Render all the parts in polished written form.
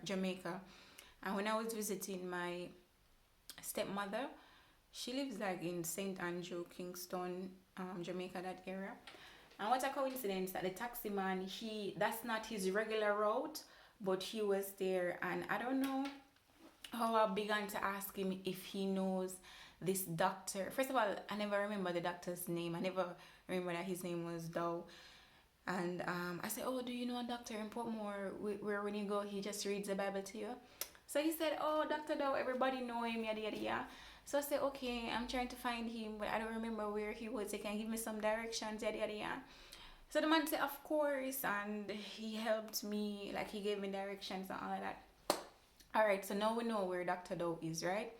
Jamaica. And when I was visiting my stepmother, she lives like in St. Andrew, Kingston, Jamaica, that area. And what a coincidence that the taxi man, that's not his regular route, but he was there. And I don't know how I began to ask him if he knows this doctor. First of all, I never remember the doctor's name. I never remember that his name was Dow. And I said, "Oh, do you know a doctor in Portmore where when you go, he just reads the Bible to you?" So he said, "Oh, Dr. Dow, everybody know him, yada yada yada." So I said, "Okay, I'm trying to find him, but I don't remember where he was. He can give me some directions, yada yada yada." So the man said, "Of course," and he helped me, like he gave me directions and all of that. All right, so now we know where Dr. Dow is, right?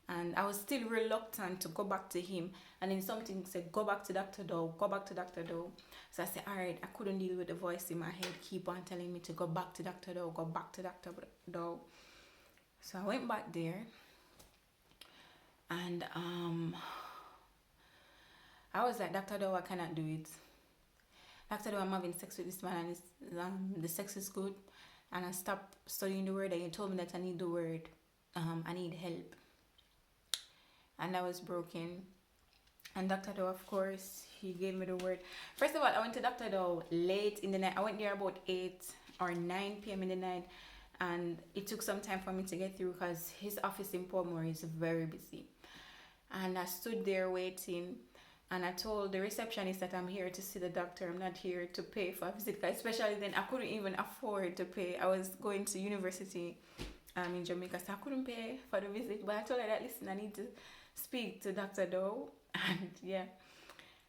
And I was still reluctant to go back to him. And then something said, "Go back to Dr. Dow, go back to Dr. Dow." So I said, all right, I couldn't deal with the voice in my head, keep on telling me to go back to Dr. Dow, go back to Dr. Dow. So I went back there, and I was like, "Dr. Dow, I cannot do it. Dr. Dow, I'm having sex with this man, and the sex is good. And I stopped studying the word, and you told me that I need the word. I need help." And I was broken. And Dr. Dow, of course, he gave me the word. First of all, I went to Dr. Dow late in the night. I went there about 8 or 9 p.m. in the night. And it took some time for me to get through because his office in Portmore is very busy. And I stood there waiting. And I told the receptionist that I'm here to see the doctor. I'm not here to pay for a visit. Especially then, I couldn't even afford to pay. I was going to university in Jamaica, so I couldn't pay for the visit. But I told her that, listen, I need to speak to Dr. Dow. And yeah.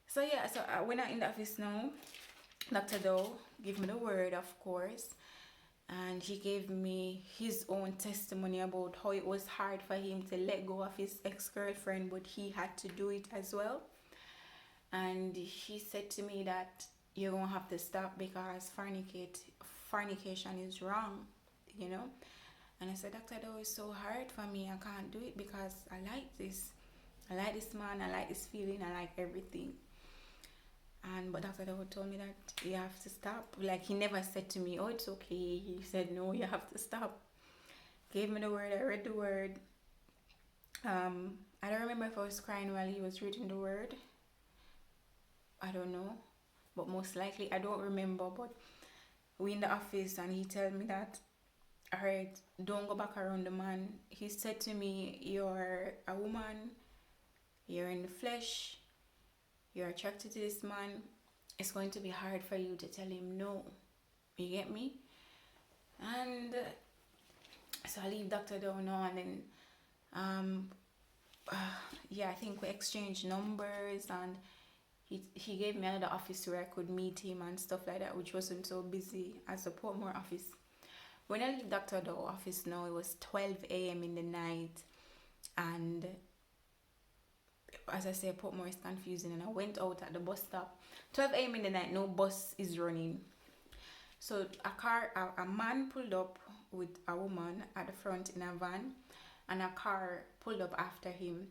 So I went out in the office now. Dr. Dow gave me the word, of course. And he gave me his own testimony about how it was hard for him to let go of his ex-girlfriend, but he had to do it as well. And he said to me that you're going to have to stop because fornication is wrong, you know. And I said, "Dr. Dow, it's so hard for me. I can't do it because I like this. I like this man. I like this feeling. I like everything." But Dr. Dow told me that you have to stop. Like, he never said to me, "Oh, it's okay." He said, "No, you have to stop." Gave me the word. I read the word. I don't remember if I was crying while he was reading the word. I don't know. But most likely, I don't remember. But we in the office and he told me that, all right, don't go back around the man. He said to me, "You're a woman. You're in the flesh. You're attracted to this man. It's going to be hard for you to tell him no." You get me? And so I leave Dr. Dow now, and then I think we exchanged numbers, and he gave me another office where I could meet him and stuff like that, which wasn't so busy as the Portmore office. When I leave Dr. Dow office now, it was 12 a.m. in the night, and as I say, Portmore is confusing, and I went out at the bus stop. 12 a.m. in the night, no bus is running. So a man pulled up with a woman at the front in a van, and a car pulled up after him.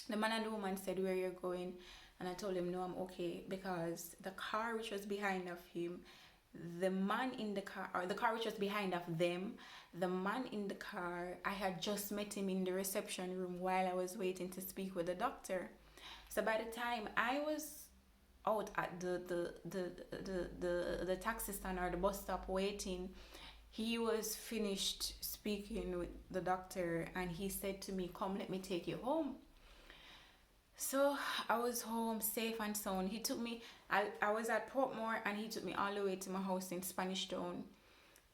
The man and the woman said, "Where you're going?" And I told him, "No, I'm okay," because the car which was behind of him, the man in the car, or the car which was behind of them, the man in the car, I had just met him in the reception room while I was waiting to speak with the doctor. So by the time I was out at the taxi stand or the bus stop waiting, he was finished speaking with the doctor, and he said to me, "Come, let me take you home." So I was home safe and sound. He took me, I was at Portmore, and he took me all the way to my house in Spanish Town.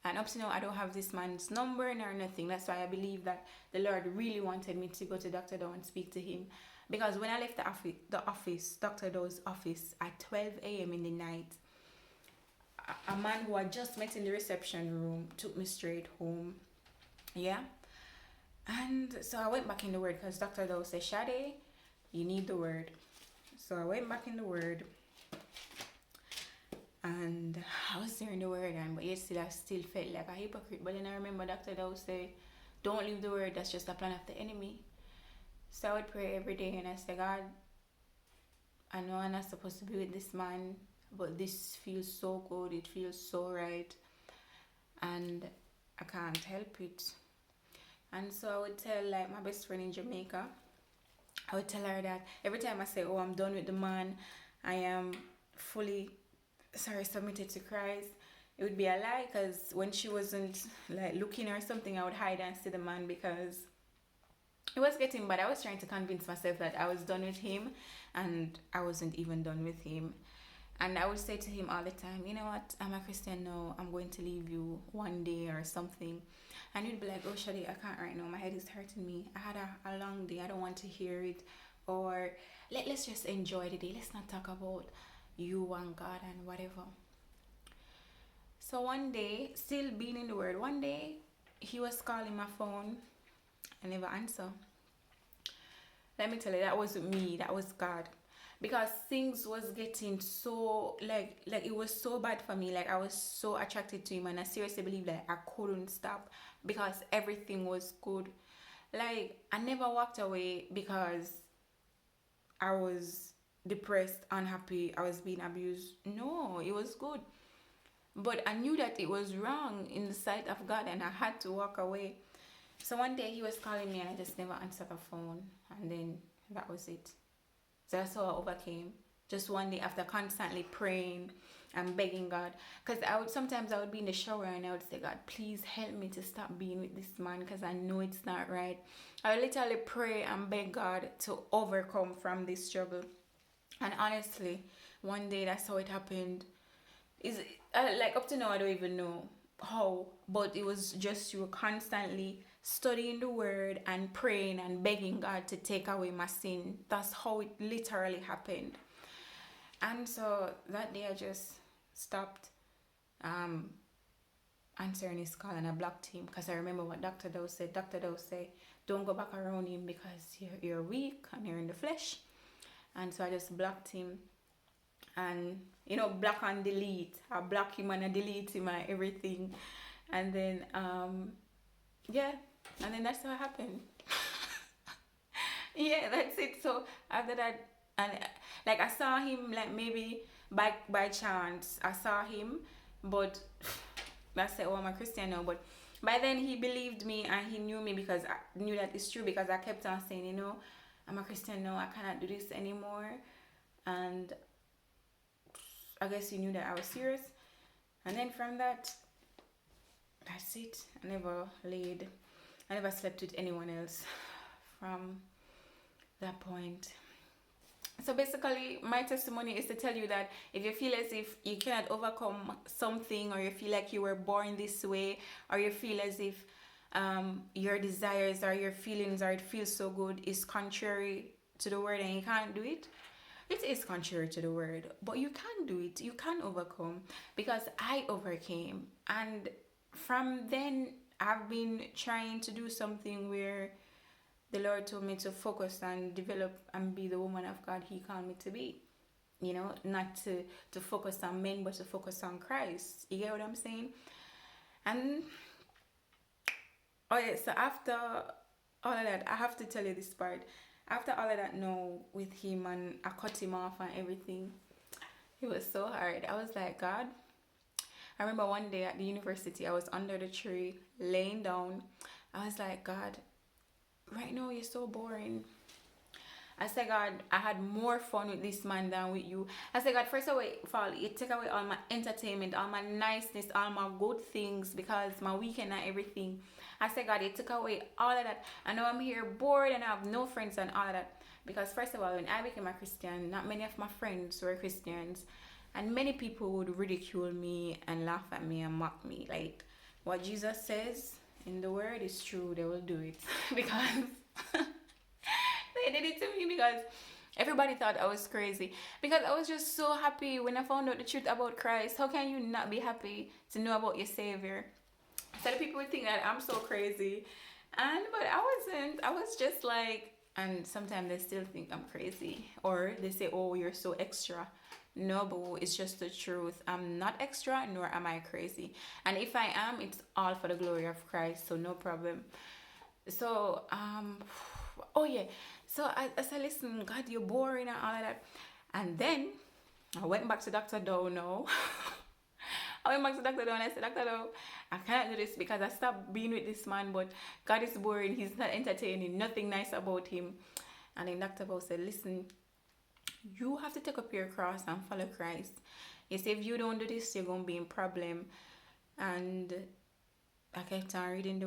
And up to now, I don't have this man's number nor nothing. That's why I believe that the Lord really wanted me to go to Dr. Dow and speak to him. Because when I left the office, Dr. Dow's office, at 12 a.m. in the night, a man who I just met in the reception room took me straight home. Yeah. And so I went back in the word because Dr. Dow said, "Shade, you need the word." So I went back in the word, and I was there in the word, but yet still I still felt like a hypocrite. But then I remember Dr. Dow say, "Don't leave the word, that's just a plan of the enemy." So I would pray every day, and I say, "God, I know I'm not supposed to be with this man, but this feels so good, it feels so right." And I can't help it. And so I would tell like my best friend in Jamaica, I would tell her that every time I say, "Oh, I'm done with the man, I am fully submitted to Christ," it would be a lie, because when she wasn't like looking or something, I would hide and see the man because it was getting bad. I was trying to convince myself that I was done with him, and I wasn't even done with him. And I would say to him all the time, "You know what? I'm a Christian now. I'm going to leave you one day or something." And he'd be like, "Oh, Shadi, I can't right now. My head is hurting me. I had a long day. I don't want to hear it." Or let's just enjoy the day. Let's not talk about you and God and whatever. So one day, still being in the word, one day he was calling my phone. I never answer. Let me tell you, that wasn't me. That was God, because things was getting so like it was so bad for me. Like I was so attracted to him, and I seriously believe that I couldn't stop because everything was good. Like I never walked away because I was depressed, unhappy, I was being abused. No, it was good. But I knew that it was wrong in the sight of God, and I had to walk away. So one day he was calling me and I just never answered the phone, and then that was it. So that's how I overcame. Just one day after constantly praying and begging God. Because I would be in the shower and I would say, "God, please help me to stop being with this man because I know it's not right." I would literally pray and beg God to overcome from this struggle. And honestly, one day that's how it happened. Is like up to now I don't even know how, but it was just you constantly studying the word and praying and begging God to take away my sin. That's how it literally happened. And so that day I just stopped um answering his call and I blocked him, because I remember what Dr. Doe said. Dr. Doe said, "Don't go back around him because you're weak and you're in the flesh." And so I just blocked him, and block and delete. I block him and I delete him and everything. And then yeah, and then that's what happened. Yeah, that's it. So after that, and like I saw him, like maybe by chance I saw him, but I said, "Oh, I'm a Christian now." But by then he believed me and he knew me, because I knew that it's true, because I kept on saying, "I'm a Christian now. I cannot do this anymore." And I guess he knew that I was serious. And then from that, that's it. I never slept with anyone else from that point. So basically, my testimony is to tell you that if you feel as if you cannot overcome something, or you feel like you were born this way, or you feel as if your desires or your feelings, or it feels so good, is contrary to the word and you can't do it, it is contrary to the word, but you can do it. You can overcome, because I overcame. And from then, I've been trying to do something where the Lord told me to focus and develop and be the woman of God He called me to be. Not to focus on men, but to focus on Christ. You get what I'm saying? And so after all of that, I have to tell you this part. After all of that, no, with him, and I cut him off and everything, it was so hard. I was like, "God." I remember one day at the university, I was under the tree, laying down. I was like, "God, right now you're so boring." I said, "God, I had more fun with this man than with you." I said, "God, first of all, you take away all my entertainment, all my niceness, all my good things, because my weekend and everything." I said, "God, you took away all of that. I know I'm here bored and I have no friends and all of that." Because first of all, when I became a Christian, not many of my friends were Christians. And many people would ridicule me and laugh at me and mock me. Like, what Jesus says in the word is true, they will do it. Because they did it to me, because everybody thought I was crazy. Because I was just so happy when I found out the truth about Christ. How can you not be happy to know about your Savior? So the people would think that I'm so crazy. But I wasn't. I was just like, and sometimes they still think I'm crazy. Or they say, "Oh, you're so extra." No, boo, it's just the truth. I'm not extra, nor am I crazy. And if I am, it's all for the glory of Christ, so no problem. So, oh yeah. So I said, "Listen, God, you're boring and all of that." And then I went back to Dr. Doe now. I went back to Dr. Doe and I said, Dr. Doe, I can't do this because I stopped being with this man, but God is boring. He's not entertaining. Nothing nice about him. And then Dr. Doe said, listen, you have to take up your cross and follow Christ. He said, if you don't do this, you're going to be in problem. And I kept on reading the